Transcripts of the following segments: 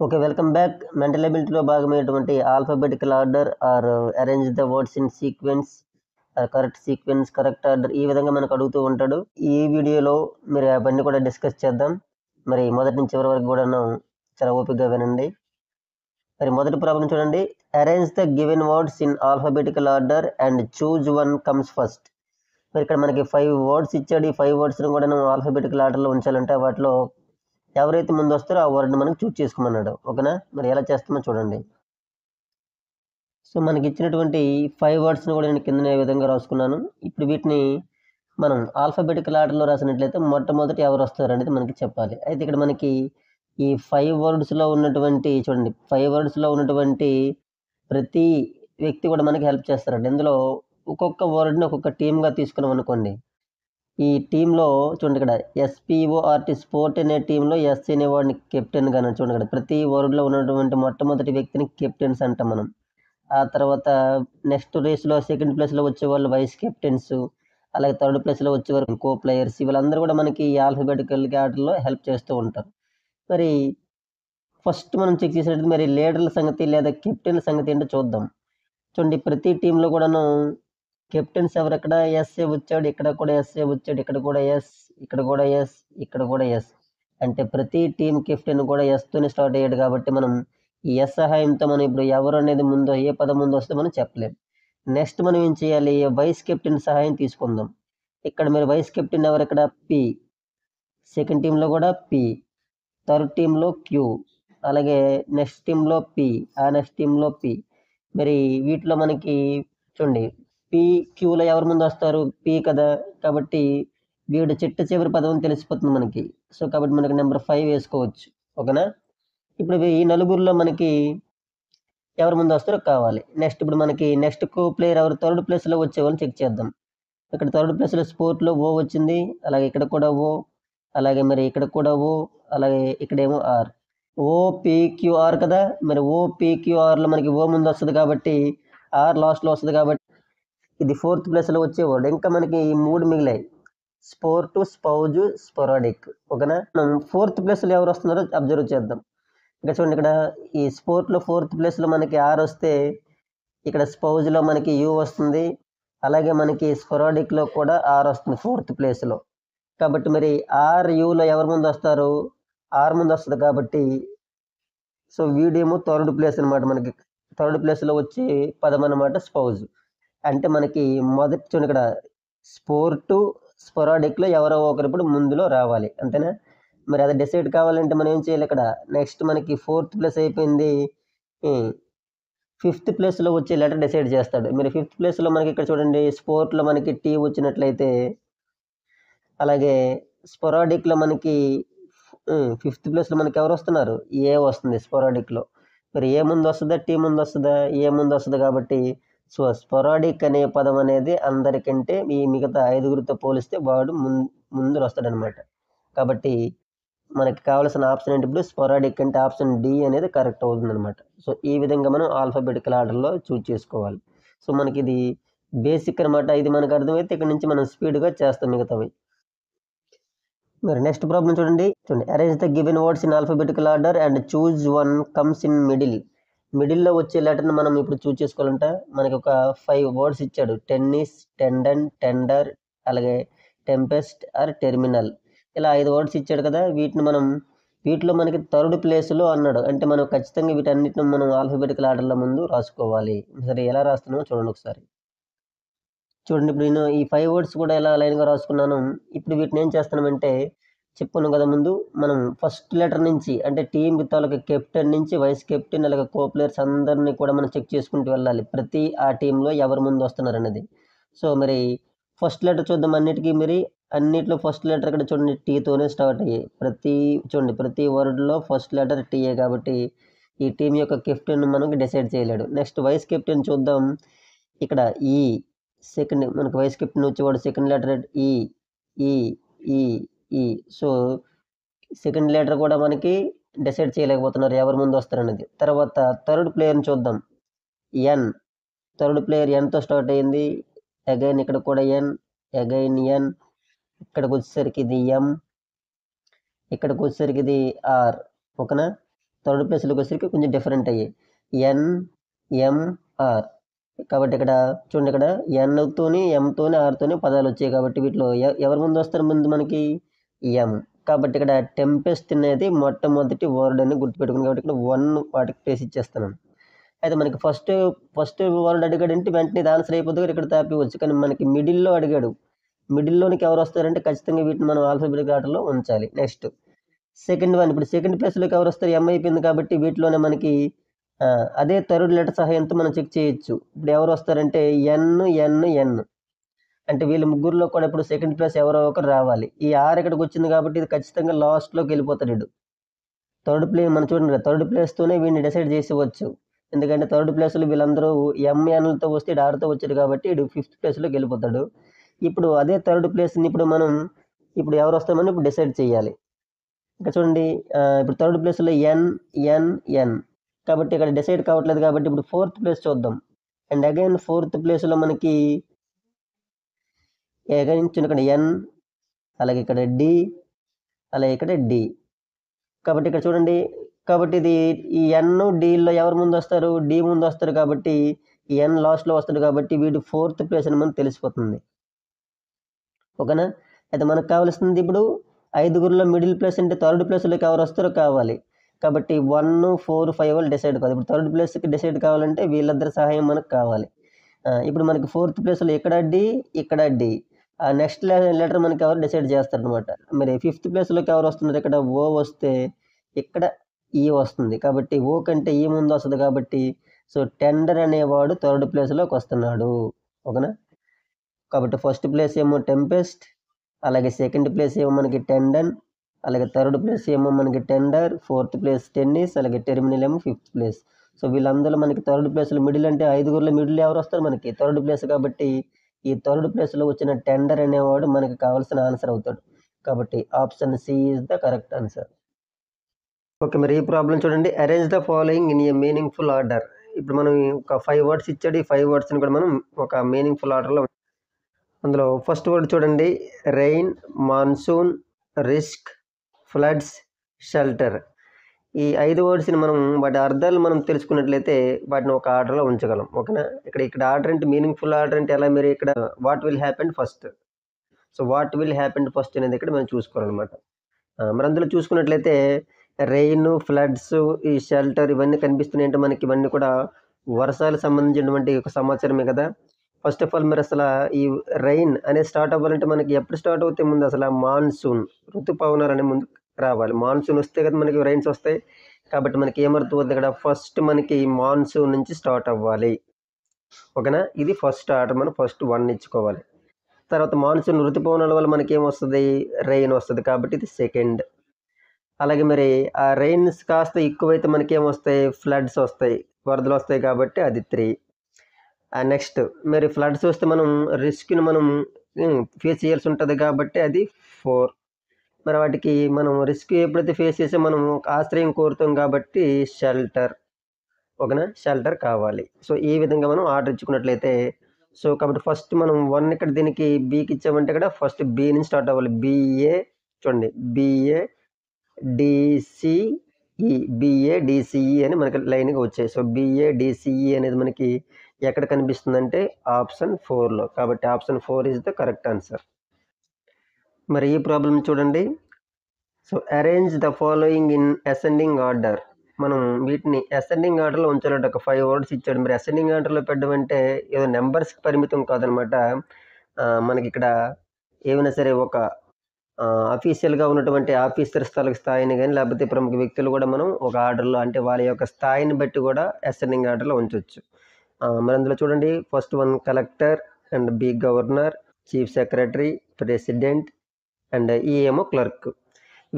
Okay. Welcome back. Mental ఎబిలిటీలో భాగమైనటువంటి alphabetical order or arrange the words in sequence correct sequence, correct order ఈ విధంగా మనకు అడుగుతూ ఉంటాడు. ఈ వీడియోలో మీరు అవన్నీ కూడా డిస్కస్ చేద్దాం. మరి మొదటి నుంచి చివరి వరకు కూడాను చాలా ఓపికగా వినండి. మరి మొదటి ప్రాబ్లం చూడండి. Arrange the given words in alphabetical order and choose one comes first. మరి ఇక్కడ మనకి 5 వర్డ్స్ ఇచ్చాడు. ఈ 5 వర్డ్స్ని కూడా ఆల్ఫాబెటికల్ ఆర్డర్లో ఉంచాలంటే వాటిలో ఎవరైతే ముందు వస్తారో ఆ వర్డ్ని మనకి చూజ్ చేసుకోమన్నాడు. ఓకేనా? మరి ఎలా చేస్తామో చూడండి. సో మనకి ఇచ్చినటువంటి 5 వర్డ్స్ని కూడా నేను కింద విధంగా రాసుకున్నాను. ఇప్పుడు వీటిని మనం ఆల్ఫాబెటికల్ ఆర్డర్లో రాసినట్లయితే మొట్టమొదటి ఎవరు వస్తారు అనేది మనకి చెప్పాలి. అయితే ఇక్కడ మనకి ఈ 5 వర్డ్స్లో ఉన్నటువంటి చూడండి 5 వర్డ్స్లో ఉన్నటువంటి ప్రతి వ్యక్తి కూడా మనకి హెల్ప్ చేస్తారండి. ఇందులో ఒక్కొక్క వర్డ్ని ఒక్కొక్క టీమ్గా తీసుకున్నాం అనుకోండి. ఈ టీంలో చూడండి ఇక్కడ ఎస్పిఓఆర్టీ స్పోర్ట్ అనే టీంలో ఎస్ అనే వాడిని కెప్టెన్ గాను చూడండి ఇక్కడ ప్రతి వర్డ్లో ఉన్నటువంటి మొట్టమొదటి వ్యక్తిని కెప్టెన్స్ అంటాం మనం. ఆ తర్వాత నెక్స్ట్ రేస్లో సెకండ్ ప్లేస్లో వచ్చే వాళ్ళు వైస్ కెప్టెన్స్, అలాగే థర్డ్ ప్లేస్లో వచ్చేవారు కో ప్లేయర్స్. వీళ్ళందరూ కూడా మనకి ఈ ఆల్ఫాబెటికల్ ఆర్డర్లో హెల్ప్ చేస్తూ ఉంటారు. మరి ఫస్ట్ మనం చెక్ చేసినట్టు మరి లీడర్ల సంగతి లేదా కెప్టెన్ల సంగతి ఏంటో చూద్దాం. చూడండి ప్రతి టీంలో కూడాను కెప్టెన్స్ ఎవరు, ఇక్కడ ఎస్ఏ వచ్చాడు, ఇక్కడ కూడా ఎస్ఏ వచ్చాడు, ఇక్కడ కూడా ఎస్, ఇక్కడ కూడా ఎస్, ఇక్కడ కూడా ఎస్. అంటే ప్రతి టీం కెప్టెన్ కూడా ఎస్తోనే స్టార్ట్ అయ్యాడు కాబట్టి మనం ఈ ఎస్ సహాయంతో మనం ఇప్పుడు ఎవరు అనేది ముందు ఏ పదం ముందు వస్తే మనం చెప్పలేం. నెక్స్ట్ మనం ఏం చేయాలి, వైస్ కెప్టెన్ సహాయం తీసుకుందాం. ఇక్కడ మీరు వైస్ కెప్టెన్ ఎవరు, ఇక్కడ పి, సెకండ్ టీంలో కూడా పి, థర్డ్ టీంలో క్యూ, అలాగే నెక్స్ట్ టీంలో పి, ఆ నెక్స్ట్ టీంలో పి. మరి వీటిలో మనకి చూడండి పి క్యూలో ఎవరు ముందు వస్తారు, పి కదా, కాబట్టి వీడు చిట్ట చివరి పదం తెలిసిపోతుంది మనకి. సో కాబట్టి మనకి నెంబర్ 5 వేసుకోవచ్చు. ఓకేనా? ఇప్పుడు ఈ నలుగురిలో మనకి ఎవరు ముందు వస్తారో కావాలి. నెక్స్ట్ ఇప్పుడు మనకి నెక్స్ట్ కో ప్లేయర్ ఎవరు, థర్డ్ ప్లేస్లో వచ్చేవాళ్ళని చెక్ చేద్దాం. ఇక్కడ థర్డ్ ప్లేస్లో స్పోర్ట్లో ఓ వచ్చింది, అలాగే ఇక్కడ కూడా ఓ, అలాగే మరి ఇక్కడ కూడా ఓ, అలాగే ఇక్కడేమో ఆర్. ఓపీక్యూఆర్ కదా, మరి ఓపీక్యూఆర్లో మనకి ఓ ముందు వస్తుంది కాబట్టి ఆర్ లాస్ట్లో వస్తుంది కాబట్టి ఇది 4th ప్లేస్లో వచ్చేవాడు. ఇంకా మనకి ఈ 3 మిగిలాయి, స్పోర్టు, స్పౌజు, స్పొరాడిక్. ఓకేనా? మనం 4th ప్లేస్లో ఎవరు వస్తున్నారో అబ్జర్వ్ చేద్దాం. ఇక్కడ చూడండి ఇక్కడ ఈ స్పోర్ట్లో 4th ప్లేస్లో మనకి ఆర్ వస్తే ఇక్కడ స్పౌజ్లో మనకి యూ వస్తుంది, అలాగే మనకి స్పొరాడిక్లో కూడా ఆర్ వస్తుంది 4th ప్లేస్లో. కాబట్టి మరి ఆర్ యూలో ఎవరు ముందు వస్తారు, ఆర్ ముందు వస్తుంది కాబట్టి సో వీడేమో థర్డ్ ప్లేస్ అనమాట. మనకి థర్డ్ ప్లేస్లో వచ్చి పదం అనమాట స్పౌజ్. అంటే మనకి మొదటి చూడండి ఇక్కడ స్పోర్టు, స్పొరాడిక్లో ఎవరో ఒకరు ఇప్పుడు ముందులో రావాలి, అంతేనా? మరి అది డిసైడ్ కావాలంటే మనం ఏం చేయాలి, ఇక్కడ నెక్స్ట్ మనకి 4th ప్లేస్ అయిపోయింది, 5th ప్లేస్లో వచ్చే లెటర్ డిసైడ్ చేస్తాడు. మరి 5th ప్లేస్లో మనకి ఇక్కడ చూడండి స్పోర్ట్లో మనకి టీ వచ్చినట్లయితే, అలాగే స్పొరాడిక్లో మనకి 5th ప్లేస్లో మనకి ఎవరు వస్తున్నారు, ఏ వస్తుంది స్పొరాడిక్లో. మరి ఏ ముందు వస్తుందా, టీ ముందు వస్తుందా, ఏ ముందు వస్తుంది కాబట్టి సో స్పొరాడిక్ అనే పదం అనేది అందరికంటే ఈ మిగతా 5గురితో పోలిస్తే వాడు ముందు వస్తాడనమాట. కాబట్టి మనకి కావాల్సిన ఆప్షన్ ఏంటి, ఇప్పుడు స్పొరాడిక్ అంటే ఆప్షన్ డి అనేది కరెక్ట్ అవుతుందన్నమాట. సో ఈ విధంగా మనం ఆల్ఫాబెటికల్ ఆర్డర్లో చూజ్ చేసుకోవాలి. సో మనకి ఇది బేసిక్ అనమాట. ఇది మనకు అర్థమైతే ఇక్కడ నుంచి మనం స్పీడ్గా చేస్తాం మిగతావి. మరి నెక్స్ట్ ప్రాబ్లం చూడండి. Arrange the given words in alphabetical order and choose one comes in middle. మిడిల్లో వచ్చే లెటర్ని మనం ఇప్పుడు చూజ్ చేసుకోవాలంటే మనకి ఒక 5 వర్డ్స్ ఇచ్చాడు. టెన్నిస్, టెండన్, టెండర్, అలాగే టెంపెస్ట్ ఆర్ టెర్మినల్. ఇలా 5 వర్డ్స్ ఇచ్చాడు కదా. వీటిలో మనకి థర్డ్ ప్లేస్లో అన్నాడు. అంటే మనం ఖచ్చితంగా వీటన్నిటిని మనం ఆల్ఫాబెటికల్ ఆర్డర్లో ముందు రాసుకోవాలి. సరే ఎలా రాస్తున్నామో చూడండి ఒకసారి. చూడండి ఇప్పుడు నేను ఈ 5 వర్డ్స్ కూడా ఎలా లైన్గా రాసుకున్నాను. ఇప్పుడు వీటిని ఏం చేస్తున్నామంటే చెప్పుకున్నాం కదా ముందు, మనం ఫస్ట్ లెటర్ నుంచి అంటే టీం తాలూకా కెప్టెన్ నుంచి వైస్ కెప్టెన్ అలాగే కో ప్లేయర్స్ అందరినీ కూడా మనం చెక్ చేసుకుంటూ వెళ్ళాలి, ప్రతి ఆ టీంలో ఎవరు ముందు వస్తున్నారు అనేది. సో మరి ఫస్ట్ లెటర్ చూద్దాం. అన్నిట్లో ఫస్ట్ లెటర్ ఇక్కడ చూడండి టీతోనే స్టార్ట్ అయ్యాయి. ప్రతి వర్డ్లో ఫస్ట్ లెటర్ టీఏ కాబట్టి ఈ టీం యొక్క కెప్టెన్ మనకి డిసైడ్ చేయలేడు. నెక్స్ట్ వైస్ కెప్టెన్ చూద్దాం. ఇక్కడ ఈ సెకండ్ మనకు వైస్ కెప్టెన్ వచ్చేవాడు సెకండ్ లెటర్ ఈ ఈ ఈ ఈ. సో సెకండ్ లెటర్ కూడా మనకి డిసైడ్ చేయలేకపోతున్నారు ఎవరు ముందు వస్తారనేది. తర్వాత థర్డ్ ప్లేయర్ని చూద్దాం. ఎన్, థర్డ్ ప్లేయర్ ఎన్తో స్టార్ట్ అయ్యింది. అగైన్ ఇక్కడ కూడా ఎన్, అగైన్ ఎన్, ఇక్కడికి వచ్చేసరికి ఇది ఎం, ఇక్కడికి వచ్చేసరికి ఇది ఆర్. ఓకేనా? థర్డ్ ప్లేస్లోకి వచ్చేసరికి కొంచెం డిఫరెంట్ అయ్యాయి, NMR. కాబట్టి ఇక్కడ చూడండి, ఇక్కడ Nతోని Mతోని Rతోని పదాలు వచ్చాయి కాబట్టి వీటిలో ఎవరి ముందు వస్తారు, ముందు మనకి M. కాబట్టి ఇక్కడ టెంపెస్ట్ అనేది మొట్టమొదటి వర్డ్ అని గుర్తుపెట్టుకుని, కాబట్టి ఇక్కడ 1 వాటికి ప్లేస్ ఇచ్చేస్తాను. అయితే మనకి ఫస్ట్ వర్డ్ అడిగాడంటే వెంటనే ఇది ఆన్సర్ అయిపోతుంది, ఇక్కడ తాపివచ్చు. కానీ మనకి మిడిల్లో అడిగాడు, మిడిల్లోనికి ఎవరు వస్తారంటే ఖచ్చితంగా వీటిని మనం ఆల్ఫాబెటిక్ ఆర్డర్లో ఉంచాలి. నెక్స్ట్ సెకండ్ వన్, ఇప్పుడు సెకండ్ ప్లేస్లోకి ఎవరు వస్తారు, M అయిపోయింది కాబట్టి వీటిలోనే మనకి అదే థర్డ్ లెటర్ సహాయంతో మనం చెక్ చేయొచ్చు. ఇప్పుడు ఎవరు వస్తారంటే N. అంటే వీళ్ళ ముగ్గురులో కూడా ఇప్పుడు సెకండ్ ప్లేస్ ఎవరో ఒకరు రావాలి. ఈ R ఇక్కడికి వచ్చింది కాబట్టి ఇది ఖచ్చితంగా లాస్ట్లోకి వెళ్ళిపోతాడు వీడు. థర్డ్ ప్లేస్ మనం చూడండి, థర్డ్ ప్లేస్తోనే వీడిని డిసైడ్ చేసేవచ్చు. ఎందుకంటే థర్డ్ ప్లేస్లో వీళ్ళందరూ MNలతో వస్తే ఇటు Rతో వచ్చాడు కాబట్టి ఇటు 5th ప్లేస్లోకి వెళ్ళిపోతాడు. ఇప్పుడు అదే థర్డ్ ప్లేస్ని ఇప్పుడు మనం ఎవరు వస్తామని ఇప్పుడు డిసైడ్ చేయాలి. ఇక్కడ చూడండి, ఇప్పుడు థర్డ్ ప్లేస్లో N. కాబట్టి ఇక్కడ డిసైడ్ కావట్లేదు కాబట్టి ఇప్పుడు 4th ప్లేస్ చూద్దాం. అండ్ అగైన్ 4th ప్లేస్లో మనకి అగైన్ ఇక్కడ N, అలాగే ఇక్కడ D, అలాగే ఇక్కడ D. కాబట్టి ఇక్కడ చూడండి, కాబట్టి ఇది ఈ N Dలో ఎవరు ముందు వస్తారు, D ముందు వస్తారు కాబట్టి ఈ N లాస్ట్లో వస్తాడు కాబట్టి వీడు 4th ప్లేస్ అని మనకు తెలిసిపోతుంది. ఓకేనా? అయితే మనకు కావాల్సింది ఇప్పుడు 5గురిలో మిడిల్ ప్లేస్ అంటే థర్డ్ ప్లేస్లోకి ఎవరు వస్తారో కావాలి. కాబట్టి 1, 4, 5 వాళ్ళు డిసైడ్ కాదు. ఇప్పుడు థర్డ్ ప్లేస్కి డిసైడ్ కావాలంటే వీళ్ళిద్దరి సహాయం మనకు కావాలి. ఇప్పుడు మనకి 4th ప్లేస్లో ఇక్కడ D. ఆ నెక్స్ట్ లెటర్ మనకి ఎవరు డిసైడ్ చేస్తారనమాట. మరి 5th ప్లేస్లోకి ఎవరు వస్తున్నారు, ఇక్కడ O వస్తే ఇక్కడ E వస్తుంది. కాబట్టి O కంటే E ముందు వస్తుంది కాబట్టి సో టెండర్ అనేవాడు థర్డ్ ప్లేస్లోకి వస్తున్నాడు. ఓకేనా? కాబట్టి ఫస్ట్ ప్లేస్ ఏమో టెంపెస్ట్, అలాగే సెకండ్ ప్లేస్ ఏమో మనకి టెండన్, అలాగే థర్డ్ ప్లేస్ ఏమో మనకి టెండర్, 4th ప్లేస్ టెన్నిస్, అలాగే టెర్మినల్ ఏమో 5th ప్లేస్. సో వీళ్ళందరూ మనకి థర్డ్ ప్లేస్లో మిడిల్ అంటే 5గురిలో మిడిల్ ఎవరు వస్తారు, మనకి థర్డ్ ప్లేస్. కాబట్టి ఈ థర్డ్ ప్లేస్లో వచ్చిన టెండర్ అనేవాడు మనకి కావాల్సిన ఆన్సర్ అవుతాడు. కాబట్టి option C is the correct answer. Okay, మరి ఈ ప్రాబ్లం చూడండి, arrange the following in A meaningful order. ఇప్పుడు మనం ఒక 5 వర్డ్స్ ఇచ్చాడు, ఈ 5 వర్డ్స్ని కూడా మనం ఒక మీనింగ్ఫుల్ ఆర్డర్లో, అందులో ఫస్ట్ వర్డ్ చూడండి, rain, monsoon, risk, floods, shelter. ఈ 5 వర్డ్స్ని మనం వాటి అర్థాలు మనం తెలుసుకున్నట్లయితే వాటిని ఒక ఆర్డర్లో ఉంచగలం. ఓకేనా? ఇక్కడ ఆర్డర్ అంటే మీనింగ్ఫుల్ ఆర్డర్ అంటే ఎలా, మీరు ఇక్కడ what will happen first. So what will happen first అనేది ఇక్కడ మనం చూసుకోవాలన్నమాట. మరి అందులో చూసుకున్నట్లయితే రెయిన్, ఫ్లడ్స్, ఈ షెల్టర్ ఇవన్నీ కనిపిస్తున్నాయి అంటే మనకి ఇవన్నీ కూడా వర్షాలకు సంబంధించినటువంటి ఒక సమాచారమే కదా. ఫస్ట్ ఆఫ్ ఆల్ మరి అసలు ఈ రెయిన్ అనేది స్టార్ట్ అవ్వాలంటే మనకి ఎప్పుడు స్టార్ట్ అవుతాయి, ముందు అసలు మాన్సూన్ ఋతుపవనాలు అనే ముందు రావాలి. మాన్సూన్ వస్తే కదా మనకి రైన్స్ వస్తాయి. కాబట్టి మనకి ఏమర్థమవుతుంది, ఇక్కడ ఫస్ట్ మనకి మాన్సూన్ నుంచి స్టార్ట్ అవ్వాలి. ఓకేనా? ఇది ఫస్ట్ ఆర్డర్, మనం ఫస్ట్ 1 ఇచ్చుకోవాలి. తర్వాత మాన్సూన్ ఋతుపవనాల వల్ల మనకి ఏమొస్తుంది, రెయిన్ వస్తుంది కాబట్టి ఇది సెకండ్. అలాగే మరి ఆ రెయిన్స్ కాస్త ఎక్కువైతే మనకి ఏమొస్తాయి, ఫ్లడ్స్ వస్తాయి, వరదలు వస్తాయి కాబట్టి అది 3. నెక్స్ట్ మరి ఫ్లడ్స్ వస్తే మనం రిస్క్ని మనం ఫేస్ చేయాల్సి ఉంటుంది కాబట్టి అది 4. మరి వాటికి మనం రిస్క్ ఎప్పుడైతే ఫేస్ చేసే మనం ఆశ్రయం కోరుతాం కాబట్టి షెల్టర్. ఓకేనా? షెల్టర్ కావాలి. సో ఈ విధంగా మనం ఆర్డర్ ఇచ్చుకున్నట్లయితే, సో కాబట్టి ఫస్ట్ మనం 1 ఇక్కడ దీనికి బీకి ఇచ్చామంటే ఇక్కడ ఫస్ట్ బి నుంచి స్టార్ట్ అవ్వాలి. BA చూడండి, BADCE అని మనకి లైన్గా వచ్చాయి. సో BADCE అనేది మనకి ఎక్కడ కనిపిస్తుందంటే ఆప్షన్ 4లో. కాబట్టి option 4 is the correct answer. మరి ఈ ప్రాబ్లం చూడండి, so arrange the following in ascending order. మనం వీటిని అసెండింగ్ ఆర్డర్లో ఉంచాలంటే ఒక 5 వర్డ్స్ ఇచ్చాడు. మరి అసెండింగ్ ఆర్డర్లో పెట్టడం అంటే ఏదో నెంబర్స్కి పరిమితం కాదనమాట. మనకి ఇక్కడ ఏమైనా సరే ఒక అఫీషియల్గా ఉన్నటువంటి ఆఫీసర్ స్థాయిని కానీ లేకపోతే ప్రముఖ వ్యక్తులు కూడా మనం ఒక ఆర్డర్లో అంటే వాళ్ళ యొక్క స్థాయిని బట్టి కూడా అసెండింగ్ ఆర్డర్లో ఉంచవచ్చు. మరి అందులో చూడండి, first 1 collector, and B governor, chief secretary, president, and ఈ ఏమో క్లర్క్.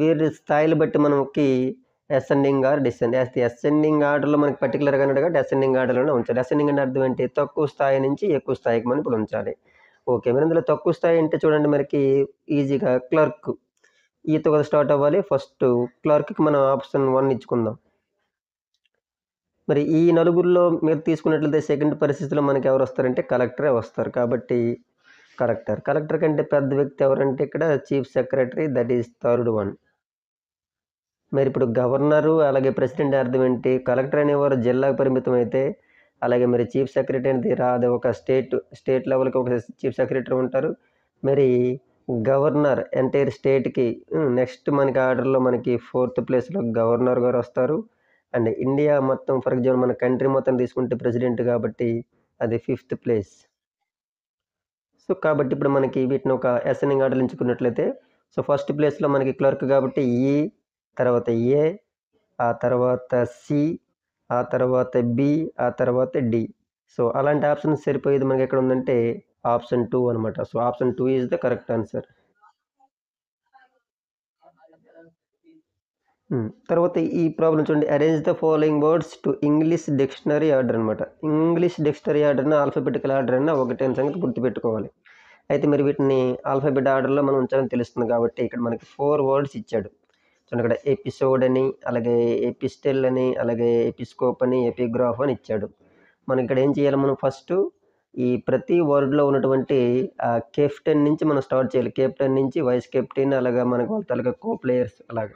వీరి స్థాయిలు బట్టి మనకి అసెండింగ్ ఆర్ డిసెండింగ్. అసెండింగ్ ఆర్డర్లో మనకి పర్టికులర్గా అన్నాడు కాబట్టి అసెండింగ్ ఆర్డర్లోనే ఉంచాలి. అసెండింగ్ అంటే అర్థం ఏంటి, తక్కువ స్థాయి నుంచి ఎక్కువ స్థాయికి మనం ఇప్పుడు ఉంచాలి. ఓకే, మరి ఇందులో తక్కువ స్థాయి అంటే చూడండి మనకి ఈజీగా క్లర్క్, ఈతో కదా స్టార్ట్ అవ్వాలి. ఫస్ట్ క్లర్క్కి మనం ఆప్షన్ 1 ఇచ్చుకుందాం. మరి ఈ నలుగురిలో మీరు తీసుకున్నట్లయితే సెకండ్ పరిస్థితిలో మనకి ఎవరు వస్తారంటే కలెక్టరే వస్తారు. కాబట్టి కలెక్టర్ కంటే పెద్ద వ్యక్తి ఎవరంటే ఇక్కడ chief secretary, that is third 1. మరి ఇప్పుడు గవర్నరు అలాగే ప్రెసిడెంట్ అర్థం ఏంటి? కలెక్టర్ అనేవారు జిల్లాకు పరిమితం అయితే, అలాగే మరి చీఫ్ సెక్రటరీ అనేది అది ఒక స్టేట్ లెవెల్‌కి ఒక చీఫ్ సెక్రటరీ ఉంటారు. మరి గవర్నర్ ఎంటైర్ స్టేట్‌కి నెక్స్ట్ మనకి ఆర్డర్‌లో మనకి ఫోర్త్ ప్లేస్‌లో గవర్నర్ గారు వస్తారు. అండ్ ఇండియా మొత్తం ఫర్ ఎగ్జాంపుల్ మన కంట్రీ మొత్తం తీసుకుంటే ప్రెసిడెంట్ కాబట్టి అది ఫిఫ్త్ ప్లేస్. సో, కాబట్టి ఇప్పుడు మనకి వీటిని ఒక అసెండింగ్ ఆర్డర్‌లో ఎంచుకున్నట్లయితే, సో, ఫస్ట్ ప్లేస్‌లో మనకి క్లర్క్ కాబట్టి ఈ, తర్వాత ఏ, ఆ తర్వాత సి, ఆ తర్వాత బి, ఆ తర్వాత డి. సో, అలాంటి ఆప్షన్స్ సరిపోయేది మనకెక్కడ ఉందంటే ఆప్షన్ 2 అనమాట. So, option 2 is the correct answer. తర్వాత ఈ ప్రాబ్లమ్ చూడండి. Arrange the following words to English dictionary order అనమాట. ఇంగ్లీష్ డిక్షనరీ ఆర్డర్‌ని ఆల్ఫాబెటికల్ ఆర్డర్ అన్నా ఒకటే అనే సంగతి గుర్తుపెట్టుకోవాలి. అయితే మరి వీటిని ఆల్ఫాబెట్ ఆర్డర్‌లో మనం ఉంచాలని తెలుస్తుంది కాబట్టి ఇక్కడ మనకి 4 వర్డ్స్ ఇచ్చాడు. చూడండి ఇక్కడ ఎపిసోడ్ అని, అలాగే ఎపిస్టెల్ అని, అలాగే ఎపిస్కోప్ అని, ఎపిగ్రాఫ్ అని ఇచ్చాడు. మనం ఇక్కడ ఏం చేయాలి మనం ఫస్టు ఈ ప్రతి వర్డ్‌లో ఉన్నటువంటి కెప్టెన్ నుంచి మనం స్టార్ట్ చేయాలి. కెప్టెన్ నుంచి వైస్ కెప్టెన్ అలాగా మనకు వాళ్ళ తాలూకా కో ప్లేయర్స్ అలాగా.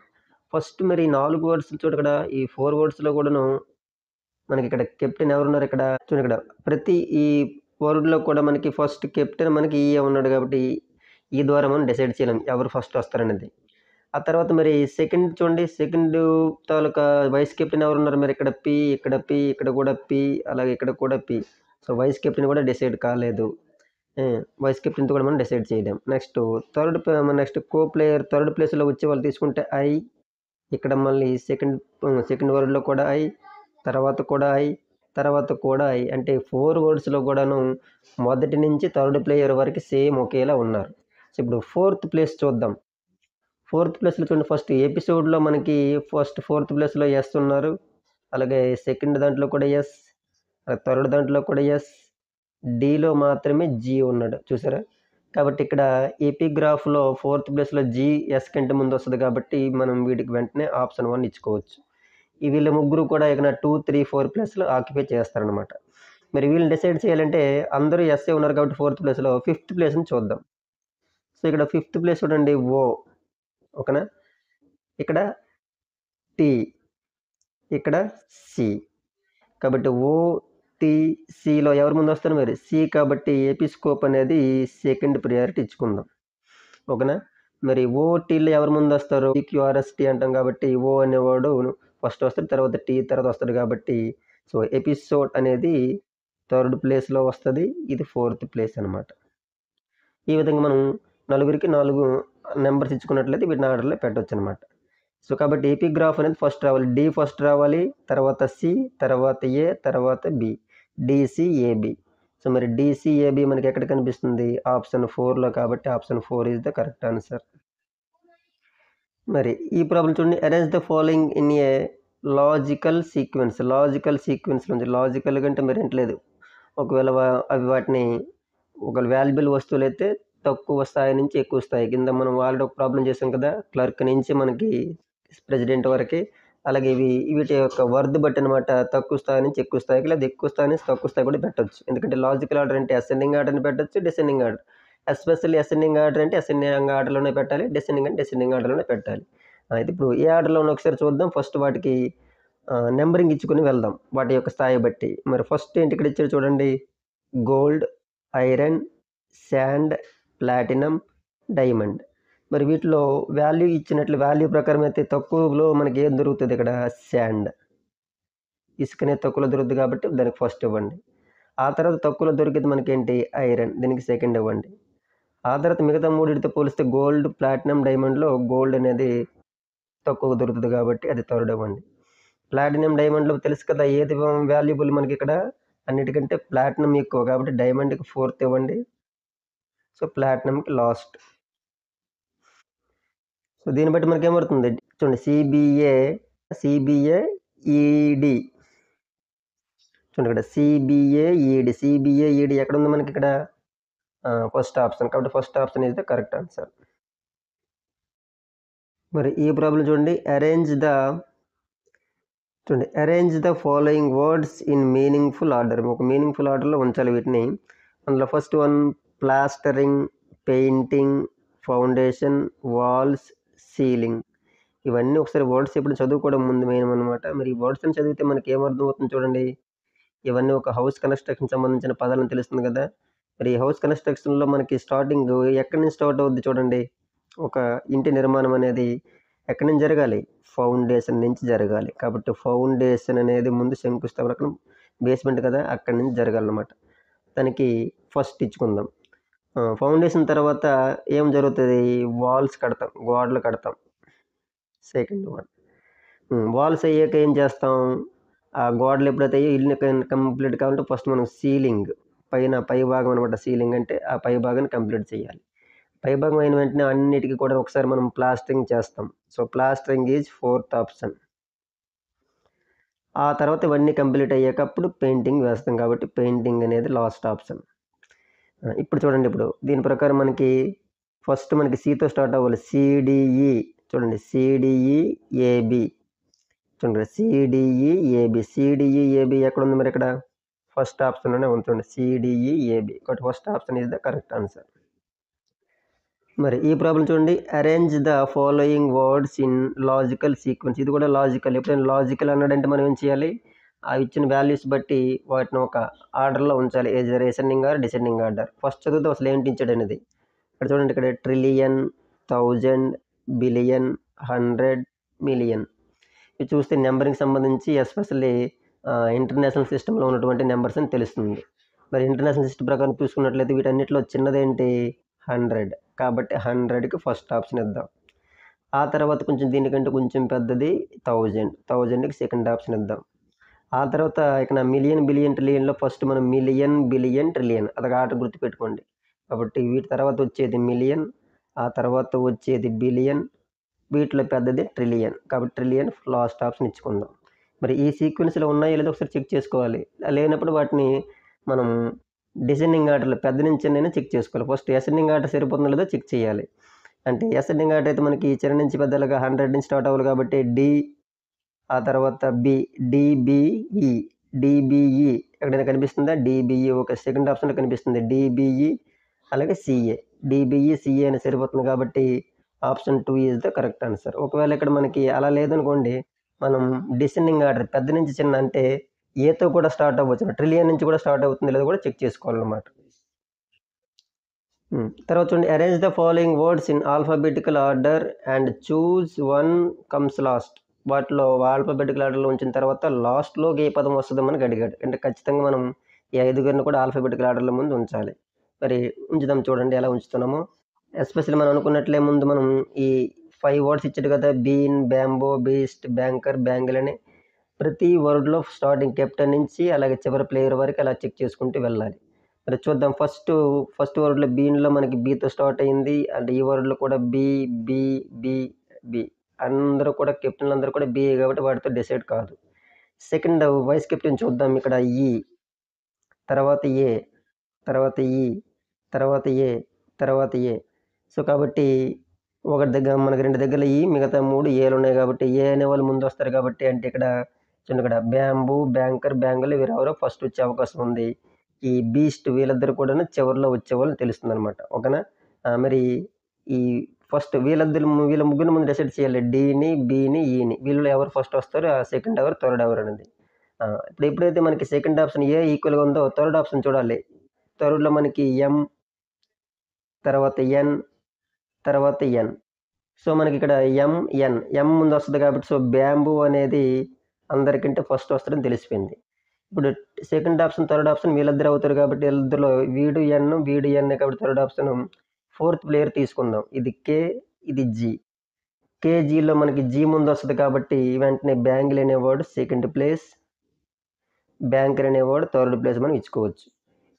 ఫస్ట్ మరి 4 వర్డ్స్ చూడు ఇక్కడ ఈ 4 వర్డ్స్‌లో కూడాను మనకిక్కడ కెప్టెన్ ఎవరున్నారిక్కడ? చూడండి ఇక్కడ ప్రతి ఈ వర్డ్‌లో కూడా మనకి ఫస్ట్ కెప్టెన్ మనకి ఈఏ ఉన్నాడు కాబట్టి, ఈ ద్వారా మనం డిసైడ్ చేయలేం ఎవరు ఫస్ట్ వస్తారనేది. ఆ తర్వాత మరి సెకండ్ చూడండి. సెకండు తాలూకా వైస్ కెప్టెన్ ఎవరున్నారు మరి ఇక్కడ పి, ఇక్కడ పి, ఇక్కడ కూడా పి, అలాగే ఇక్కడ కూడా పి. సో, వైస్ కెప్టెన్ కూడా డిసైడ్ కాలేదు. వైస్ కెప్టెన్‌తో కూడా మనం డిసైడ్ చేయలేం. నెక్స్ట్ కో ప్లేయర్ థర్డ్ ప్లేస్‌లో వచ్చేవాళ్ళు తీసుకుంటే ఐ, ఇక్కడ మళ్ళీ సెకండ్ వర్డ్‌లో కూడా ఐ, తర్వాత కూడా ఐ, తర్వాత కూడా ఐ. అంటే 4 వర్డ్స్‌లో కూడాను మొదటి నుంచి థర్డ్ ప్లేయర్ వరకు సేమ్ ఒకేలా ఉన్నారు. సో, ఇప్పుడు ఫోర్త్ ప్లేస్ చూద్దాం. ఫోర్త్ ప్లేస్‌లో చూడండి ఫస్ట్ ఎపిసోడ్‌లో మనకి ఫోర్త్ ప్లేస్‌లో ఎస్ ఉన్నారు. అలాగే సెకండ్ దాంట్లో కూడా ఎస్. థర్డ్ దాంట్లో కూడా ఎస్. డీలో మాత్రమే జీ ఉన్నాడు. చూసారా? కాబట్టి ఇక్కడ ఎపిగ్రాఫ్‌లో ఫోర్త్ ప్లేస్‌లో జీ ఎస్ కంటే ముందొస్తది కాబట్టి మనం వీటికి వెంటనే ఆప్షన్ 1 ఇచ్చుకోవచ్చు. ఈ వీళ్ళు ముగ్గురు కూడా ఇక 2, 3, 4 ప్లేస్‌లు ఆక్యుపై చేస్తారనమాట. మరి వీళ్ళని డిసైడ్ చేయాలంటే అందరూ ఎస్సే ఉన్నారు కాబట్టి ఫోర్త్ ప్లేస్‌లో ఫిఫ్త్ ప్లేస్‌ని చూద్దాం. సో, ఇక్కడ ఫిఫ్త్ ప్లేస్ చూడండి ఓ. ఓకేనా? ఇక్కడ టీ, ఇక్కడ సి. కాబట్టి ఓ, టీ, సిలో ఎవరు ముందొస్తారు మరి? సి కాబట్టి ఎపిస్కోప్ అనేది సెకండ్ ప్రియారిటీ ఇచ్చుకుందాం. ఓకేనా? మరి ఓటీలో ఎవరు ముందొస్తారు? ఈక్యూఆర్ఎస్టీ అంటాం కాబట్టి ఓ అనేవాడు ఫస్ట్ వస్తాడు. తర్వాత టీ తర్వాత వస్తాడు కాబట్టి సో, ఎపిసోడ్ అనేది థర్డ్ ప్లేస్‌లో వస్తది. ఇది ఫోర్త్ ప్లేస్ అనమాట. ఈ విధంగా మనం నలుగురికి 4 నంబర్స్ ఇచ్చుకున్నట్లయితే వీటిని ఆర్డర్‌లో పెట్టొచ్చనమాట. సో, కాబట్టి ఎపిగ్రాఫ్ అనేది ఫస్ట్ రావాలి. డి ఫస్ట్ రావాలి. తర్వాత సి, తర్వాత ఏ, తర్వాత బి. డీసీఏబీ. సో, మరి డీసీఏబీ మనకి ఎక్కడ కనిపిస్తుంది? ఆప్షన్ 4లో కాబట్టి option 4 is the correct answer. మరి ఈ ప్రాబ్లమ్ చూడండి. Arrange the following in a logical sequence. Logical సీక్వెన్స్‌లో ఉంది. లాజికల్‌గా అంటే మరేంటి లేదు. ఒకవేళ అవి వాటిని ఒక వాల్యుబుల్ వస్తువులైతే తక్కువ స్థాయి నుంచి ఎక్కువ స్థాయి కింద మనం ఆల్రెడీ ఒక ప్రాబ్లమ్ చేసాం కదా! క్లర్క్ నుంచి మనకి ప్రెసిడెంట్ వరకి. అలాగే వీటి యొక్క వర్త్ బట్టి అనమాట. తక్కువ స్థాయి నుంచి ఎక్కువ స్థాయికి లేదా ఎక్కువ స్థాయి నుంచి తక్కువ స్థాయి కూడా పెట్టొచ్చు. ఎందుకంటే లాజికల్ ఆర్డర్ అంటే అసెండింగ్ ఆర్డర్‌ని పెట్టొచ్చు, descending order. Especially ascending order అంటే అసెండింగ్ ఆర్డర్‌లోనే పెట్టాలి. డిసెండింగ్ అంటే డిసెండింగ్ ఆర్డర్‌లోనే పెట్టాలి. అయితే ఇప్పుడు ఏ ఆర్డర్‌లో ఉన్నాయో ఒకసారి చూద్దాం. ఫస్ట్ వాటికి నంబరింగ్ ఇచ్చుకొని వెళ్దాం. వాటి యొక్క స్థాయి బట్టి. మరి ఫస్ట్ ఏంటి ఇక్కడ ఇచ్చాడు చూడండి. Gold, iron, sand, platinum, diamond. మరి వీటిలో వాల్యూ ప్రకారం అయితే తక్కువలో మనకి ఏం దొరుకుతది ఇక్కడ? శాండ్. ఇసుకనే తక్కువలో దొరుకుద్ది కాబట్టి దానికి ఫస్ట్ ఇవ్వండి. ఆ తర్వాత తక్కువలో దొరికేది మనకేంటి? ఐరన్. దీనికి సెకండ్ ఇవ్వండి. ఆ తర్వాత మిగతా మూడిటితో పోలిస్తే గోల్డ్, ప్లాటినం, డైమండ్‌లో గోల్డ్ అనేది తక్కువగా దొరుకుతది కాబట్టి అది థర్డ్ ఇవ్వండి. ప్లాటినం, డైమండ్‌లో తెలుసు కదా! ఏది వాల్యుబుల్ మనకిక్కడ? అన్నిటికంటే ప్లాటినం ఎక్కువ కాబట్టి డైమండ్‌కి ఫోర్త్ ఇవ్వండి. సో, ప్లాటినంకి లాస్ట్. సో, దీన్ని బట్టి మనకేమవుతుంది? చూడండి సిబిఏ, ఈడీ. చూడండి ఇక్కడ సిబిఏ, ఈడీ ఎక్కడుంది మనకిక్కడ? First option. కాబట్టి first option is the correct answer. మరి ఈ ప్రాబ్లమ్ చూడండి. Arrange the following words in meaningful order. ఒక మీనింగ్‌ఫుల్ ఆర్డర్‌లో ఉంచాలి వీటిని. అందులో first one plastering, painting, foundation, walls, ceiling. ఇవన్నీ ఒకసారి వర్డ్స్ ఇప్పుడు చదువుకోవడం ముందు మెయిన్ అనమాట. మరి ఈ వర్డ్స్‌ని చదివితే మనకి ఏమర్థమవుతుంది చూడండి. ఇవన్నీ ఒక హౌస్ కన్‌స్ట్రక్షన్ సంబంధించిన పదాలని తెలుస్తుంది కదా! మరి ఈ హౌస్ కన్‌స్ట్రక్షన్‌లో మనకి స్టార్టింగ్ ఎక్కడి నుంచి స్టార్ట్ అవుద్ది చూడండి. ఒక ఇంటి నిర్మాణం అనేది ఎక్కడి నుంచి జరగాలి? ఫౌండేషన్ నుంచి జరగాలి. కాబట్టి ఫౌండేషన్ అనేది ముందు శంకుస్థాపన బేస్మెంట్ కదా! అక్కడి నుంచి జరగాలన్నమాట. దానికి ఫస్ట్ ఇచ్చుకుందాం. ఫౌండేషన్ తర్వాత ఏం జరుగుతది? వాల్స్ కడతాం. గోడలు కడతాం. Second one. వాల్స్ అయ్యాక ఏం చేస్తాం? ఆ గోడలు ఎప్పుడైతే అయ్యాయో ఇల్లు కంప్లీట్ కావాలంటే ఫస్ట్ మనం సీలింగ్ పై భాగం అనమాట. సీలింగ్ అంటే ఆ పై భాగాన్ని కంప్లీట్ చేయాలి. పై భాగం అయిన వెంటనే అన్నిటికి కూడా ఒకసారి మనం ప్లాస్టరింగ్ చేస్తాం. So plastering is fourth option. ఆ తర్వాత ఇవన్నీ కంప్లీట్ అయ్యాక అప్పుడు పెయింటింగ్ వేస్తాం కాబట్టి పెయింటింగ్ అనేది లాస్ట్ ఆప్షన్. ఇప్పుడు చూడండి, ఇప్పుడు దీని ప్రకారం మనకి ఫస్ట్ మనకి సితో స్టార్ట్ అవ్వాలి. సిడిఈ చూడండి, సిడిఈ ఏబి చూడండి, సిడిఈ ఏబి. సిడిఈ ఏబి ఎక్కడ ఉంది? మరి ఇక్కడ ఫస్ట్ ఆప్షన్లోనే ఉంది చూడండి, సిడిఈ ఏబి. కాబట్టి first option is the correct answer. మరి ఈ ప్రాబ్లం చూడండి, arrange the following words in logical sequence. ఇది కూడా లాజికల్. ఎప్పుడైనా లాజికల్ అన్నాడంటే మనం ఏం చేయాలి? ఆ ఇచ్చిన వాల్యూస్ బట్టి వాటిని ఒక ఆర్డర్లో ఉంచాలి. ఏదైనా ascending are descending order. First చదివితే అసలు ఏంటి ఇచ్చాడు అనేది. ఇక్కడ చూడండి, ఇక్కడ ట్రిలియన్, 1000, బిలియన్, 100, మిలియన్. ఇది చూస్తే నెంబరింగ్ సంబంధించి ఎస్పెషల్లీ ఇంటర్నేషనల్ సిస్టంలో ఉన్నటువంటి నెంబర్స్ అని తెలుస్తుంది. మరి ఇంటర్నేషనల్ సిస్టమ్ ప్రకారం చూసుకున్నట్లయితే వీటన్నిటిలో చిన్నదేంటి? 100. కాబట్టి 100కి ఫస్ట్ ఆప్షన్ ఇద్దాం. ఆ తర్వాత కొంచెం దీనికంటే కొంచెం పెద్దది 1000. 1000కి సెకండ్ ఆప్షన్ ఇద్దాం. ఆ తర్వాత ఇక్కడ మిలియన్, బిలియన్, ట్రిలియన్లో ఫస్ట్ మనం మిలియన్, బిలియన్, ట్రిలియన్ అదొక ఆర్డర్ గుర్తుపెట్టుకోండి. కాబట్టి వీటి తర్వాత వచ్చేది మిలియన్, ఆ తర్వాత వచ్చేది బిలియన్, వీటిలో పెద్దది ట్రిలియన్. కాబట్టి ట్రిలియన్ లాస్ట్ ఆప్షన్ ఇచ్చుకుందాం. మరి ఈ సీక్వెన్స్లో ఉన్నాయో లేదో ఒకసారి చెక్ చేసుకోవాలి. లేనప్పుడు వాటిని మనం డిసెండింగ్ ఆర్డర్లో పెద్ద నుంచి చిన్నైనా చెక్ చేసుకోవాలి. ఫస్ట్ అసెండింగ్ ఆర్డర్ సరిపోతుందో లేదో చెక్ చేయాలి. అంటే అసెండింగ్ ఆర్డర్ అయితే మనకి చిన్న నుంచి పెద్దలుగా 100 నుంచి స్టార్ట్ అవ్వాలి కాబట్టి డి, ఆ తర్వాత బి, డిబిఈ. డిబిఈ ఎక్కడైనా కనిపిస్తుందా? డిబిఈ ఒక సెకండ్ ఆప్షన్లో కనిపిస్తుంది. డిబిఈ అలాగే సిఏ. డిబిఈ సిఏ అని సరిపోతుంది కాబట్టి option 2 is the correct answer. ఒకవేళ ఇక్కడ మనకి అలా లేదనుకోండి, మనం డిసెండింగ్ ఆర్డర్ పెద్ద నుంచి చిన్న అంటే ఏతో కూడా స్టార్ట్ అవ్వచ్చు. ట్రిలియన్ నుంచి కూడా స్టార్ట్ అవుతుంది లేదో కూడా చెక్ చేసుకోవాలన్నమాట. తర్వాత చూడండి, arrange the following words in alphabetical order and choose one comes last. వాటిలో ఆల్ఫాబెటికల్ ఆర్డర్లో ఉంచిన తర్వాత లాస్ట్లోకి ఏ పదం వస్తుందో మనకు అడిగాడు. అంటే ఖచ్చితంగా మనం ఈ 5 కూడా ఆల్ఫాబెటికల్ ఆర్డర్లో ముందు ఉంచాలి. మరి ఉంచుదాం, చూడండి ఎలా ఉంచుతున్నామో. ఎస్పెషల్లీ మనం అనుకున్నట్లే ముందు మనం ఈ 5 వర్డ్స్ ఇచ్చాడు కదా, bean, bamboo, beast, banker, bangle అని ప్రతి వర్డ్లో స్టార్టింగ్ కెప్టెన్ నుంచి అలాగే చివరి ప్లేయర్ వరకు అలా చెక్ చేసుకుంటూ వెళ్ళాలి. మరి చూద్దాం, ఫస్ట్ వర్డ్లో బీన్లో మనకి బీతో స్టార్ట్ అయింది. అండ్ ఈ వర్డ్లో కూడా బి, బి, బి, బి. అందరూ కూడా కెప్టెన్లు అందరూ కూడా బి కాబట్టి వాటితో డిసైడ్ కాదు. సెకండ్ వైస్ కెప్టెన్ చూద్దాం, ఇక్కడ ఈ, తర్వాత ఏ, తర్వాత ఈ, తర్వాత ఏ, తర్వాత ఏ. సో కాబట్టి ఒకటి దగ్గర మనకి 2 దగ్గరలో ఈ, మిగతా 3 ఏలు ఉన్నాయి కాబట్టి ఏ అనే వాళ్ళు ముందు వస్తారు కాబట్టి అంటే ఇక్కడ చూడండి, ఇక్కడ బ్యాంబూ, బ్యాంకర్, బ్యాంగిల్ వీరెవరో ఫస్ట్ వచ్చే అవకాశం ఉంది. ఈ బీస్ట్ వీళ్ళిద్దరు కూడా చివరిలో వచ్చేవాళ్ళని తెలుస్తుంది అనమాట. ఓకేనా? మరి ఈ ఫస్ట్ వీళ్ళ ముగ్గురు ముందు డిసైడ్ చేయాలి. డీని, బీని, ఈని. వీళ్ళు ఎవరు ఫస్ట్ వస్తారు, ఆ సెకండ్ ఎవరు, థర్డ్ ఎవరు అనేది. ఇప్పుడు ఎప్పుడైతే మనకి సెకండ్ ఆప్షన్ ఏ ఈక్వల్గా ఉందో థర్డ్ ఆప్షన్ చూడాలి. థర్డ్లో మనకి ఎం, తర్వాత ఎన్, తర్వాత ఎన్. సో మనకి ఇక్కడ ఎం ముందు వస్తుంది కాబట్టి సో బ్యాంబూ అనేది అందరికంటే ఫస్ట్ వస్తుందని తెలిసిపోయింది. ఇప్పుడు సెకండ్ ఆప్షన్, థర్డ్ ఆప్షన్ వీళ్ళిద్దరు అవుతారు కాబట్టి వీళ్ళిద్దరిలో వీడు ఎన్ కాబట్టి థర్డ్ ఆప్షన్ ఫోర్త్ ప్లేయర్ తీసుకుందాం. ఇది కే, ఇది జీ. కేజీలో మనకి జీ ముందు వస్తుంది కాబట్టి వెంటనే బ్యాంగిల్ అనేవాడు సెకండ్ ప్లేస్, బ్యాంకర్ అనేవాడు థర్డ్ ప్లేస్ మనం ఇచ్చుకోవచ్చు.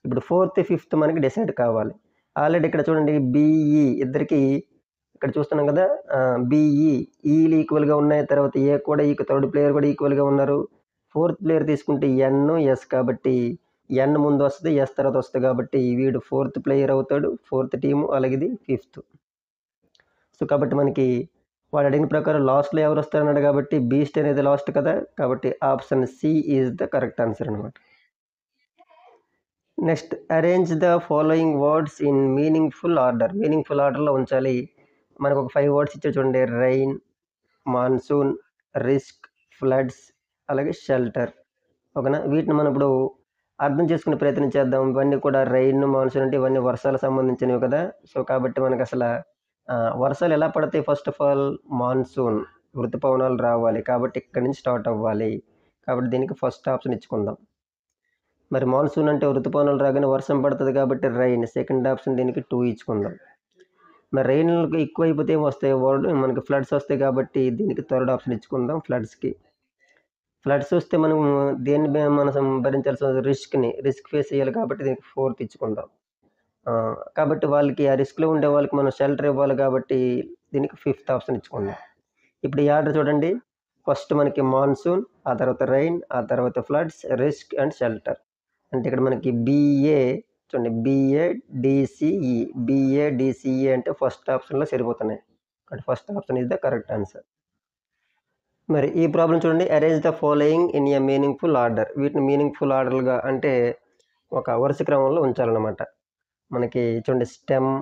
ఇప్పుడు ఫోర్త్, ఫిఫ్త్ మనకి డిసైడ్ కావాలి. ఆల్రెడీ ఇక్కడ చూడండి బిఈ ఇద్దరికి ఇక్కడ చూస్తున్నాం కదా, బిఈ ఈలు ఈక్వల్గా ఉన్నాయి. తర్వాత ఏ కూడా థర్డ్ ప్లేయర్ కూడా ఈక్వల్గా ఉన్నారు. ఫోర్త్ ప్లేయర్ తీసుకుంటే ఎన్, ఎస్ కాబట్టి ఎన్ ముందు వస్తుంది, ఎస్ తర్వాత వస్తుంది కాబట్టి వీడు ఫోర్త్ ప్లేయర్ అవుతాడు, ఫోర్త్ టీము. అలాగే ఇది ఫిఫ్త్. సో కాబట్టి మనకి వాడు అడిగిన ప్రకారం లాస్ట్లో ఎవరు వస్తారన్నాడు కాబట్టి బీస్ట్ అనేది లాస్ట్ కదా, కాబట్టి option C is the correct answer అనమాట. Next, arrange the following words in meaningful order. Meaningful ఆర్డర్లో ఉంచాలి. మనకు ఒక 5 వర్డ్స్ ఇచ్చే చూడండి, రైన్, మాన్సూన్, రిస్క్, ఫ్లడ్స్, అలాగే షెల్టర్. ఓకేనా? వీటిని మనం ఇప్పుడు అర్థం చేసుకునే ప్రయత్నం చేద్దాం. ఇవన్నీ కూడా రెయిన్, మాన్సూన్ అంటే ఇవన్నీ వర్షాలకు సంబంధించినవి కదా! సో, కాబట్టి మనకు వర్షాలు ఎలా పడతాయి? ఫస్ట్ ఆఫ్ ఆల్ మాన్సూన్ ఋతుపవనాలు రావాలి. కాబట్టి ఇక్కడి నుంచి స్టార్ట్ అవ్వాలి. కాబట్టి దీనికి ఫస్ట్ ఆప్షన్ ఇచ్చుకుందాం. మరి మాన్సూన్ అంటే ఋతుపవనాలు రాగానే వర్షం పడుతుంది కాబట్టి రెయిన్. సెకండ్ ఆప్షన్ దీనికి 2 ఇచ్చుకుందాం. మరి రెయిన్ ఎక్కువైపోతే ఏమొస్తాయి? మనకి ఫ్లడ్స్ వస్తాయి కాబట్టి దీనికి థర్డ్ ఆప్షన్ ఇచ్చుకుందాం ఫ్లడ్స్‌కి. ఫ్లడ్స్ వస్తే మనం దేన్ని మనం భరించాల్సిన రిస్క్ ఫేస్ చేయాలి కాబట్టి దీనికి ఫోర్త్ ఇచ్చుకుందాం. కాబట్టి వాళ్ళకి ఆ రిస్క్‌లో ఉండే వాళ్ళకి మనం షెల్టర్ ఇవ్వాలి కాబట్టి దీనికి ఫిఫ్త్ ఆప్షన్ ఇచ్చుకుందాం. ఇప్పుడు ఈ ఆర్డర్ చూడండి. ఫస్ట్ మనకి మాన్సూన్, ఆ తర్వాత రెయిన్, ఆ తర్వాత ఫ్లడ్స్, రిస్క్ అండ్ షెల్టర్. అంటే ఇక్కడ మనకి చూడండి BADCE. BADCE అంటే ఫస్ట్ ఆప్షన్‌లో సరిపోతున్నాయి. కాబట్టి first option is the correct answer. మరి ఈ ప్రాబ్లమ్ చూడండి. Arrange the following in a meaningful order. వీటిని మీనింగ్‌ఫుల్ ఆర్డర్‌లుగా అంటే ఒక వరుస క్రమంలో ఉంచాలన్నమాట. మనకి చూడండి stem,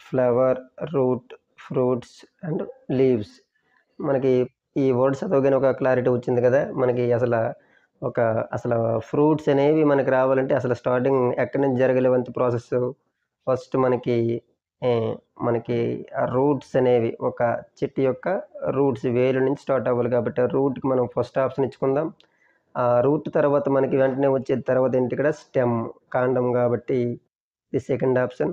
flower, root, fruits and leaves. మనకి ఈ వర్డ్స్ చదవగానే ఒక క్లారిటీ వచ్చింది కదా! మనకి అసలు ఫ్రూట్స్ అనేవి మనకి రావాలంటే అసలు స్టార్టింగ్ ఎక్కడి నుంచి జరగలేవంత ప్రాసెస్. ఫస్ట్ మనకి ఆ రూట్స్ అనేవి ఒక చెట్టు యొక్క రూట్స్ వేరు నుంచి స్టార్ట్ అవ్వాలి కాబట్టి ఆ రూట్‌కి మనం ఫస్ట్ ఆప్షన్ ఇచ్చుకుందాం. ఆ రూట్ తర్వాత మనకి వెంటనే వచ్చేది తర్వాత ఏంటి ఇక్కడ స్టెమ్ కాండం కాబట్టి ఇది సెకండ్ ఆప్షన్.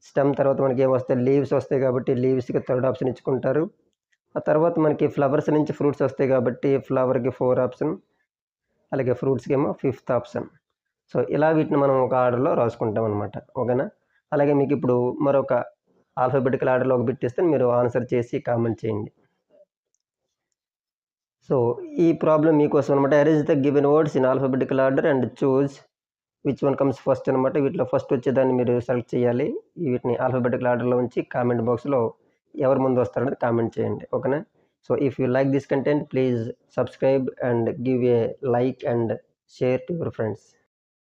స్టెమ్ తర్వాత మనకి ఏమొస్తాయి? లీవ్స్ వస్తాయి కాబట్టి లీవ్స్‌కి థర్డ్ ఆప్షన్ ఇచ్చుకుంటారు. ఆ తర్వాత మనకి ఫ్లవర్స్ నుంచి ఫ్రూట్స్ వస్తాయి కాబట్టి ఫ్లవర్‌కి 4 ఆప్షన్. అలాగే ఫ్రూట్స్‌కేమో ఫిఫ్త్ ఆప్షన్. సో, ఇలా వీటిని మనం ఒక ఆర్డర్‌లో రాసుకుంటాం అనమాట. ఓకేనా? అలాగే మీకు ఇప్పుడు మరొక ఆల్ఫాబెటికల్ ఆర్డర్‌లో ఒక బిట్ ఇస్తాను. మీరు ఆన్సర్ చేసి కామెంట్ చేయండి. సో, ఈ ప్రాబ్లమ్ మీకోసం అనమాట. Arrange the given words in alphabetical order and choose which one comes first అనమాట. వీటిలో ఫస్ట్ వచ్చేదాన్ని మీరు సెలెక్ట్ చేయాలి. వీటిని ఆల్ఫాబెటికల్ ఆర్డర్‌లో ఉంచి కామెంట్ బాక్స్‌లో ఎవరు ముందు వస్తారనేది కామెంట్ చేయండి. ఓకేనా? So, if you like this content please subscribe and give a like and share to your friends.